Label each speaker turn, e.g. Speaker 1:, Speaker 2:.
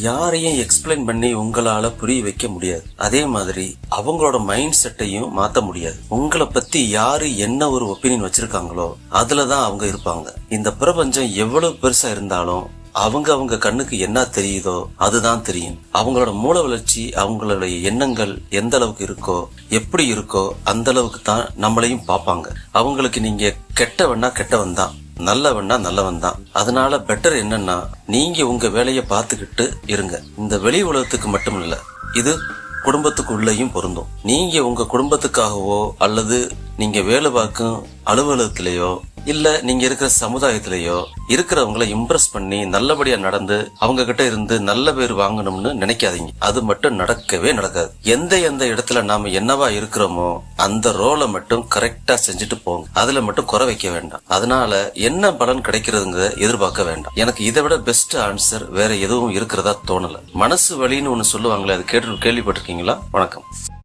Speaker 1: யாரையும் எக்ஸ்பிளைன் பண்ணி உங்களால புரிய வைக்க முடியாது. அதே மாதிரி அவங்களோட மைண்ட் செட்டையும் மாத்த முடியாது. உங்களை பத்தி யாரு என்ன ஒரு ஒப்பீனியன் வச்சிருக்காங்களோ அதுலதான் அவங்க இருப்பாங்க. இந்த பிரபஞ்சம் எவ்வளவு பெருசா இருந்தாலும் அவங்க கண்ணுக்கு என்ன தெரியுதோ அதுதான் தெரியும். அவங்களோட மூல வளர்ச்சி, அவங்களுடைய எண்ணங்கள் எந்த அளவுக்கு இருக்கோ, எப்படி இருக்கோ அந்த அளவுக்கு தான் நம்மளையும் பார்ப்பாங்க. அவங்களுக்கு நீங்க கெட்டவன்னா கெட்டவன் தான், நல்லவன்னா நல்லவன் தான். அதனால பெட்டர் என்னன்னா, நீங்க உங்க வேலையை பார்த்துக்கிட்டு இருங்க. இந்த வெளி உலகத்துக்கு மட்டும் இல்ல, இது குடும்பத்துக்குள்ளேயும் பொருந்தும். நீங்க உங்க குடும்பத்துக்காகவோ அல்லது நீங்க வேலை பார்க்கும் அலுவலகத்திலேயோ இல்ல நீங்க இருக்கிற சமுதாயத்திலேயோ இருக்கிறவங்களை இம்ப்ரெஸ் பண்ணி நல்லபடியா நடந்து அவங்க கிட்ட இருந்து நல்ல பேர் வாங்கணும்னு நினைக்காதீங்க. அது மட்டும் நடக்கவே நடக்காது. எந்த இடத்துல நாம என்னவா இருக்கிறோமோ அந்த ரோலை மட்டும் கரெக்டா செஞ்சுட்டு போங்க. அதுல மட்டும் குறை வைக்க வேண்டாம். அதனால என்ன பலன் கிடைக்கிறதுங்க எதிர்பார்க்க வேண்டாம். எனக்கு இதை விட பெஸ்ட் ஆன்சர் வேற எதுவும் இருக்கிறதா தோணல. மனசு வலின்னு ஒண்ணு சொல்லுவாங்களே, அது கேள்விப்பட்டிருக்கீங்களா? வணக்கம்.